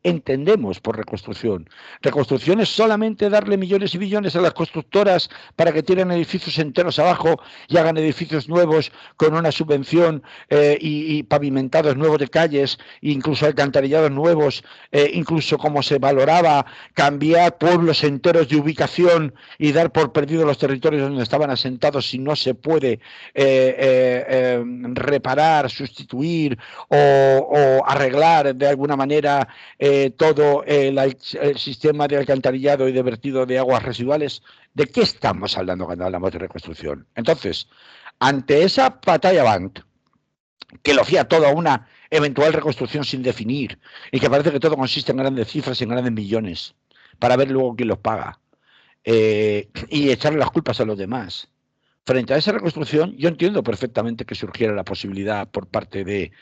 entendemos por reconstrucción? Reconstrucción es solamente darle millones y billones a las constructoras para que tiren edificios enteros abajo y hagan edificios nuevos con una subvención y pavimentados nuevos de calles, incluso alcantarillados nuevos, incluso como se valoraba cambiar pueblos enteros de ubicación y dar por perdidos los territorios donde estaban asentados si no se puede reparar, sustituir o arreglar de alguna manera todo el sistema de alcantarillado y de vertido de aguas residuales. ¿De qué estamos hablando cuando hablamos de reconstrucción? Entonces, ante esa batalla Bank, que lo fía todo a una eventual reconstrucción sin definir y que parece que todo consiste en grandes cifras y en grandes millones para ver luego quién los paga y echarle las culpas a los demás. Frente a esa reconstrucción, yo entiendo perfectamente que surgiera la posibilidad por parte de,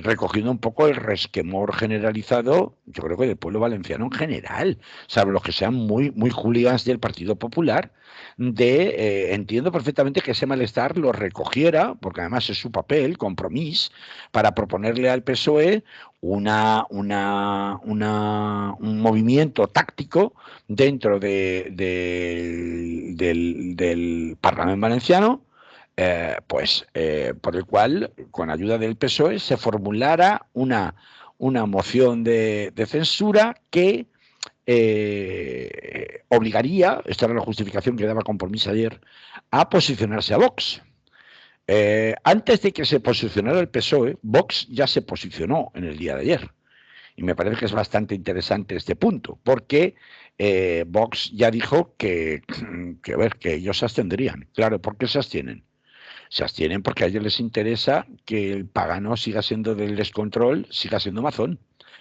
recogiendo un poco el resquemor generalizado, yo creo que del pueblo valenciano en general, salvo los que sean muy, muy hooligans del Partido Popular, entiendo perfectamente que ese malestar lo recogiera, porque además es su papel, compromiso, para proponerle al PSOE un movimiento táctico dentro del Parlamento valenciano, por el cual, con ayuda del PSOE, se formulara una moción de censura que obligaría, esta era la justificación que daba Compromís ayer, a posicionarse a Vox. Antes de que se posicionara el PSOE, Vox ya se posicionó en el día de ayer. Y me parece que es bastante interesante este punto, porque Vox ya dijo a ver, que ellos se abstendrían. Claro, ¿por qué se abstienen? Se abstienen porque a ellos les interesa que el pagano siga siendo del descontrol, siga siendo mazón,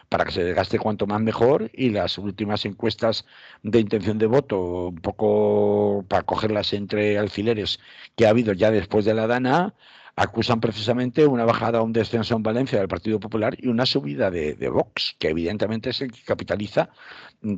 para que se desgaste cuanto más mejor, y las últimas encuestas de intención de voto, un poco para cogerlas entre alfileres que ha habido ya después de la Dana, acusan precisamente una bajada o un descenso en Valencia del Partido Popular y una subida de Vox, que evidentemente es el que capitaliza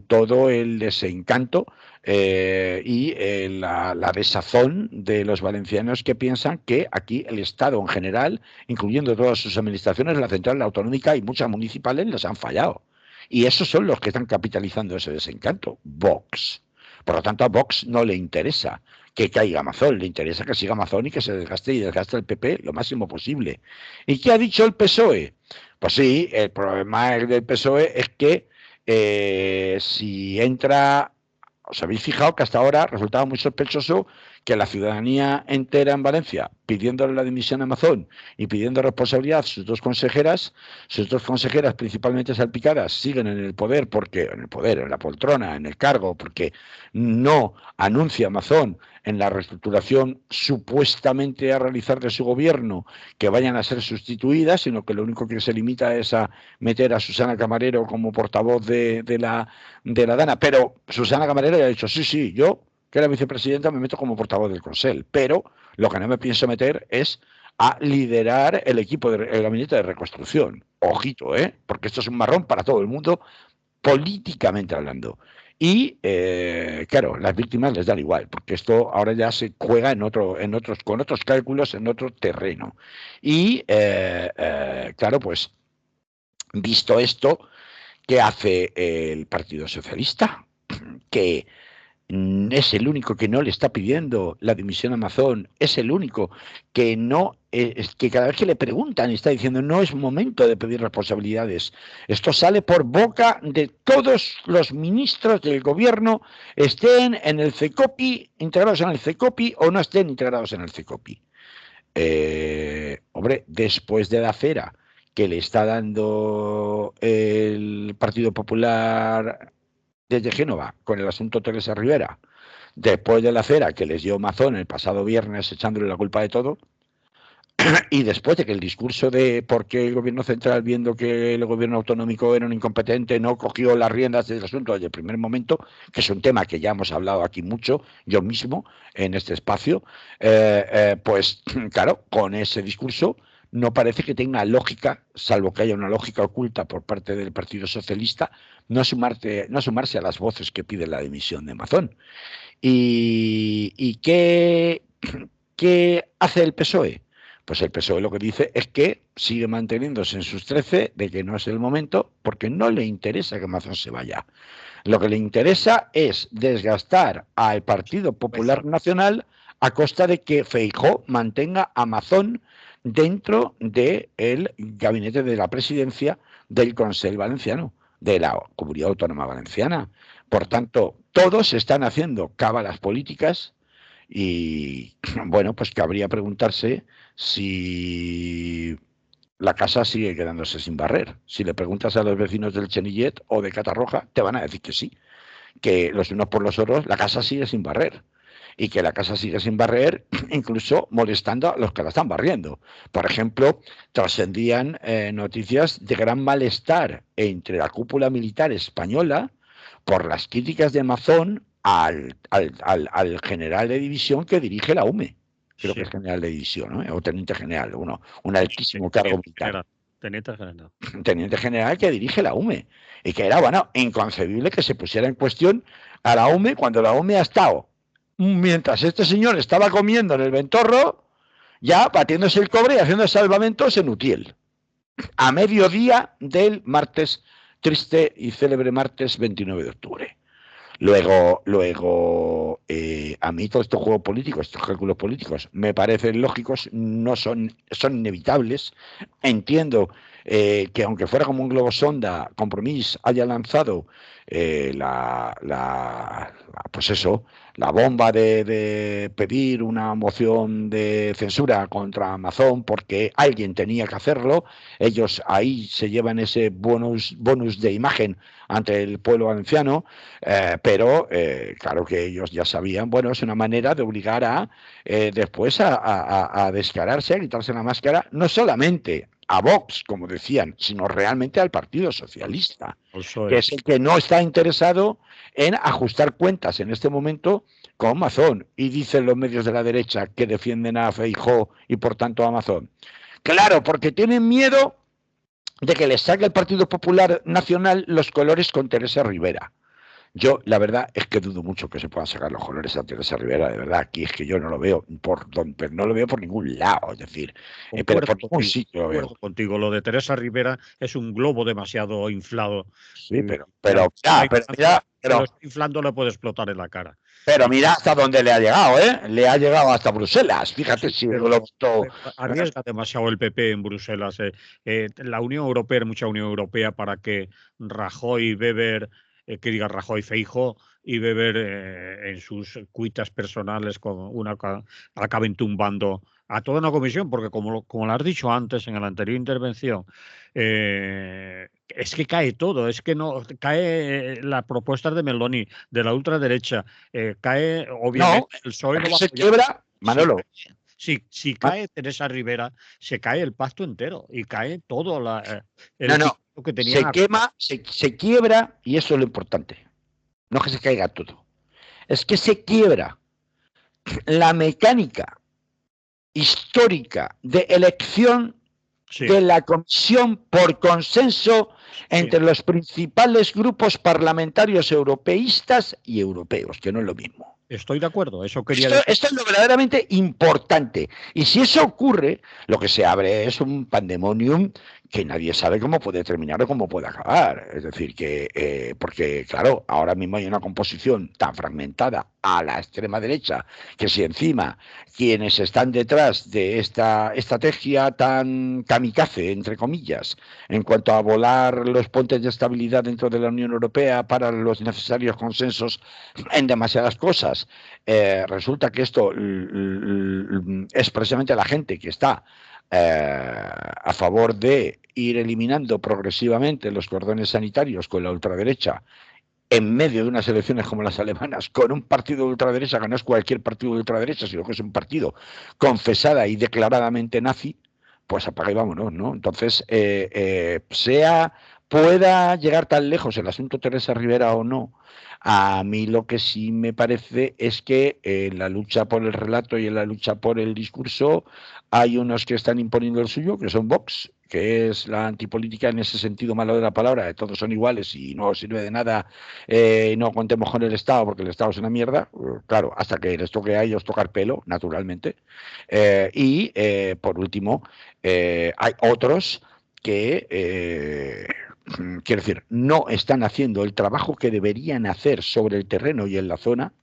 todo el desencanto la desazón de los valencianos, que piensan que aquí el Estado en general, incluyendo todas sus administraciones, la central, la autonómica y muchas municipales, les han fallado. Y esos son los que están capitalizando ese desencanto, Vox. Por lo tanto, a Vox no le interesa que caiga Amazon, le interesa que siga Amazon y que se desgaste y desgaste el PP lo máximo posible. ¿Y qué ha dicho el PSOE? Pues sí, el problema del PSOE es que si entra... ¿Os habéis fijado que hasta ahora resultaba muy sospechoso que la ciudadanía entera en Valencia, pidiéndole la dimisión a Amazon y pidiendo responsabilidad a sus dos consejeras principalmente salpicadas, siguen en el poder, en la poltrona, en el cargo, porque no anuncia Amazon en la reestructuración supuestamente a realizar de su gobierno que vayan a ser sustituidas, sino que lo único que se limita es a meter a Susana Camarero como portavoz de la Dana? Pero Susana Camarero ya ha dicho, sí, yo, que era vicepresidenta, me meto como portavoz del Consell, pero lo que no me pienso meter es a liderar el gabinete de reconstrucción. Ojito, porque esto es un marrón para todo el mundo, políticamente hablando. Y claro, las víctimas les da igual, porque esto ahora ya se juega con otros cálculos en otro terreno. Y claro, pues visto esto, ¿qué hace el Partido Socialista? Que es el único que no le está pidiendo la dimisión a Amazon, es el único que no, que cada vez que le preguntan está diciendo no es momento de pedir responsabilidades. Esto sale por boca de todos los ministros del gobierno, estén en el CECOPI, integrados en el CECOPI o no estén integrados en el CECOPI. Hombre, después de la cera que le está dando el Partido Popular desde Génova con el asunto Teresa Rivera, después de la cera que les dio Mazón el pasado viernes echándole la culpa de todo, y después de que el discurso de por qué el gobierno central, viendo que el gobierno autonómico era un incompetente, no cogió las riendas del asunto desde el primer momento, que es un tema que ya hemos hablado aquí mucho, yo mismo, en este espacio, pues claro, con ese discurso no parece que tenga lógica, salvo que haya una lógica oculta por parte del Partido Socialista, no sumarse a las voces que piden la dimisión de Mazón. ¿Y qué hace el PSOE? Pues el PSOE lo que dice es que sigue manteniéndose en sus 13, de que no es el momento, porque no le interesa que Mazón se vaya. Lo que le interesa es desgastar al Partido Popular Nacional a costa de que Feijóo mantenga a Mazón dentro del gabinete de la presidencia del Consell Valenciano, de la Comunidad Autónoma Valenciana. Por tanto, todos están haciendo cábalas políticas y, bueno, pues cabría preguntarse si la casa sigue quedándose sin barrer. Si le preguntas a los vecinos del Chenillet o de Catarroja, te van a decir que sí, que los unos por los otros, la casa sigue sin barrer. Y que la casa sigue sin barrer, incluso molestando a los que la están barriendo. Por ejemplo, trascendían noticias de gran malestar entre la cúpula militar española por las críticas de Mazón al general de división que dirige la UME. Creo que es general de división, ¿no? O teniente general, un altísimo cargo militar. Teniente general que dirige la UME. Y que era, bueno, inconcebible que se pusiera en cuestión a la UME cuando la UME ha estado, mientras este señor estaba comiendo en el Ventorro, ya batiéndose el cobre y haciendo salvamentos en Utiel, a mediodía del martes, triste y célebre martes 29 de octubre. Luego a mí todos estos juegos políticos, estos cálculos políticos, me parecen lógicos, no son inevitables. Entiendo que aunque fuera como un globo sonda, Compromís haya lanzado pues eso, la bomba de pedir una moción de censura contra Amazon porque alguien tenía que hacerlo. Ellos ahí se llevan ese bonus de imagen ante el pueblo valenciano, pero claro que ellos ya sabían, bueno, es una manera de obligar a después a descararse, a quitarse la máscara, no solamente a Vox, como decían, sino realmente al Partido Socialista, que es el que no está interesado en ajustar cuentas en este momento con Amazon. Y dicen los medios de la derecha que defienden a Feijóo y por tanto a Amazon. Claro, porque tienen miedo de que les saque el Partido Popular Nacional los colores con Teresa Rivera. Yo, la verdad, es que dudo mucho que se puedan sacar los colores a Teresa Rivera, de verdad. Aquí es que yo no lo veo pero no lo veo por ningún lado, es decir, pero por ningún sitio lo veo. Contigo, lo de Teresa Rivera es un globo demasiado inflado. Sí, pero lo está inflando, le puede explotar en la cara. Pero mira hasta dónde le ha llegado, ¿eh? Le ha llegado hasta Bruselas. Fíjate si arriesga demasiado el PP en Bruselas. La Unión Europea, mucha Unión Europea para que Rajoy, Weber, Rajoy, Feijóo y Weber en sus cuitas personales acaben tumbando a toda una comisión, porque como lo has dicho antes en la anterior intervención, es que cae todo, es que no cae las propuestas de Meloni, de la ultraderecha, cae obviamente no, el PSOE no va se quiebra, Manolo. Si cae Teresa Rivera, se cae el pacto entero y cae todo que tenía. Se quiebra, y eso es lo importante. No que se caiga todo. Es que se quiebra la mecánica histórica de elección de la comisión por consenso entre los principales grupos parlamentarios europeístas y europeos, que no es lo mismo. Estoy de acuerdo, eso quería decir. Esto es lo verdaderamente importante. Y si eso ocurre, lo que se abre es un pandemonium que nadie sabe cómo puede terminar o cómo puede acabar. Es decir, que porque, claro, ahora mismo hay una composición tan fragmentada a la extrema derecha, que si encima quienes están detrás de esta estrategia tan kamikaze, entre comillas, en cuanto a volar los puentes de estabilidad dentro de la Unión Europea para los necesarios consensos en demasiadas cosas, resulta que esto es precisamente la gente que está a favor de ir eliminando progresivamente los cordones sanitarios con la ultraderecha en medio de unas elecciones como las alemanas, con un partido de ultraderecha que no es cualquier partido de ultraderecha, sino que es un partido confesada y declaradamente nazi, pues apaga y vámonos, ¿no? Entonces, pueda llegar tan lejos el asunto Teresa Rivera o no, a mí lo que sí me parece es que en la lucha por el relato y en la lucha por el discurso hay unos que están imponiendo el suyo, que son Vox, que es la antipolítica en ese sentido malo de la palabra, de todos son iguales y no sirve de nada, no contemos con el Estado porque el Estado es una mierda, claro, hasta que les toque a ellos tocar pelo, naturalmente. Y por último, hay otros que quiero decir, no están haciendo el trabajo que deberían hacer sobre el terreno y en la zona,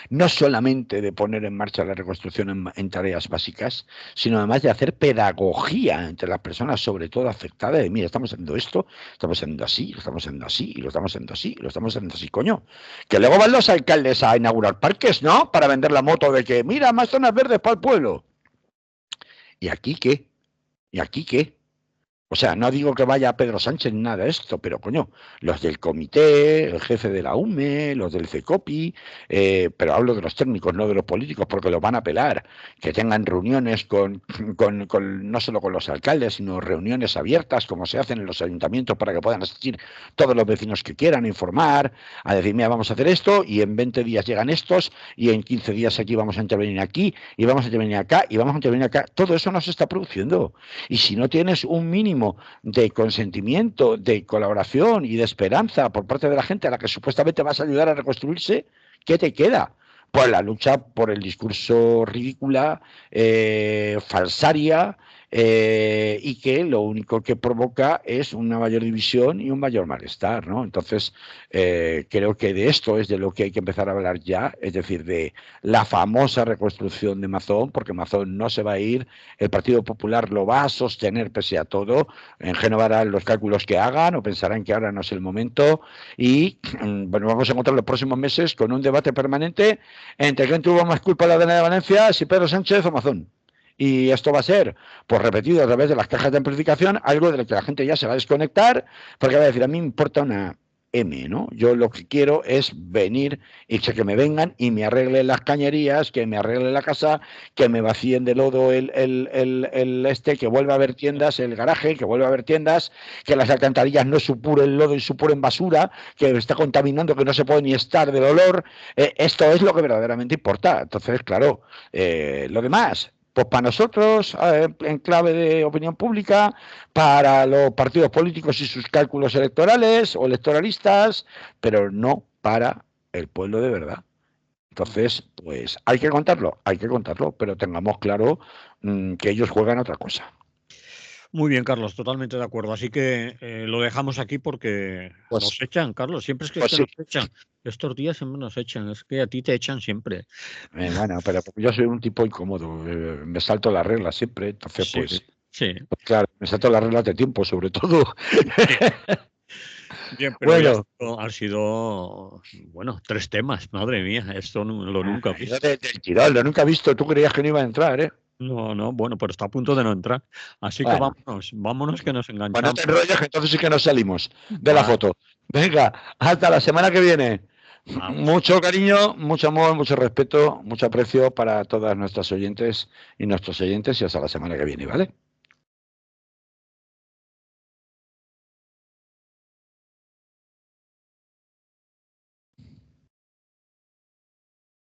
no solamente de poner en marcha la reconstrucción en tareas básicas, sino además de hacer pedagogía entre las personas, sobre todo afectadas, de mira, estamos haciendo esto, estamos haciendo así, lo estamos haciendo así, y lo estamos haciendo así, y lo estamos haciendo así, coño. Que luego van los alcaldes a inaugurar parques, ¿no? Para vender la moto de que, mira, más zonas verdes para el pueblo. ¿Y aquí qué? ¿Y aquí qué? O sea, no digo que vaya Pedro Sánchez ni nada de esto, pero coño, los del comité, el jefe de la UME, los del CECOPI, pero hablo de los técnicos, no de los políticos, porque los van a apelar, que tengan reuniones no solo con los alcaldes, sino reuniones abiertas, como se hacen en los ayuntamientos, para que puedan asistir todos los vecinos que quieran, informar, a decir, mira, vamos a hacer esto, y en 20 días llegan estos, y en 15 días aquí vamos a intervenir aquí, y vamos a intervenir acá, y vamos a intervenir acá. Todo eso no se está produciendo. Y si no tienes un mínimo de consentimiento, de colaboración y de esperanza por parte de la gente a la que supuestamente vas a ayudar a reconstruirse, ¿qué te queda? Pues la lucha por el discurso ridícula, falsaria, y que lo único que provoca es una mayor división y un mayor malestar, ¿no? Entonces, creo que de esto es de lo que hay que empezar a hablar ya, es decir, de la famosa reconstrucción de Mazón, porque Mazón no se va a ir, el Partido Popular lo va a sostener pese a todo, en Génova harán los cálculos que hagan o pensarán que ahora no es el momento y bueno, vamos a encontrar los próximos meses con un debate permanente entre quién tuvo más culpa en la de Valencia, si Pedro Sánchez o Mazón. Y esto va a ser, pues repetido a través de las cajas de amplificación, algo de lo que la gente ya se va a desconectar, porque va a decir, a mí me importa una M, ¿no? Yo lo que quiero es venir y que me vengan y me arreglen las cañerías, que me arreglen la casa, que me vacíen de lodo que vuelva a haber tiendas, el garaje, que vuelva a haber tiendas, que las alcantarillas no supuren lodo y supuren basura, que está contaminando, que no se puede ni estar del olor. Esto es lo que verdaderamente importa. Entonces, claro, lo demás, pues para nosotros, en clave de opinión pública, para los partidos políticos y sus cálculos electorales o electoralistas, pero no para el pueblo de verdad. Entonces, pues hay que contarlo, pero tengamos claro que ellos juegan otra cosa. Muy bien, Carlos, totalmente de acuerdo. Así que lo dejamos aquí porque Pues, nos echan, Carlos. Siempre es que, pues es que sí. nos echan. Estos días siempre nos echan. Es que a ti te echan siempre. Bueno, pero yo soy un tipo incómodo, me salto las reglas siempre, entonces Sí, sí. pues claro, me salto las reglas de tiempo sobre todo. Bien, pero hoy Bueno, ha sido, bueno, 3 temas. Madre mía, esto no lo nunca he visto. del tirón, lo nunca he visto, tú creías que no iba a entrar, ¿eh? No, no, bueno, pero está a punto de no entrar. Así que Bueno, vámonos que nos pues no enganchamos. te enrolles, que entonces sí que nos salimos de la Va, foto. Venga, hasta la semana que viene. vamos. Mucho cariño, mucho amor, mucho respeto, mucho aprecio para todas nuestras oyentes y nuestros oyentes y hasta la semana que viene, ¿vale?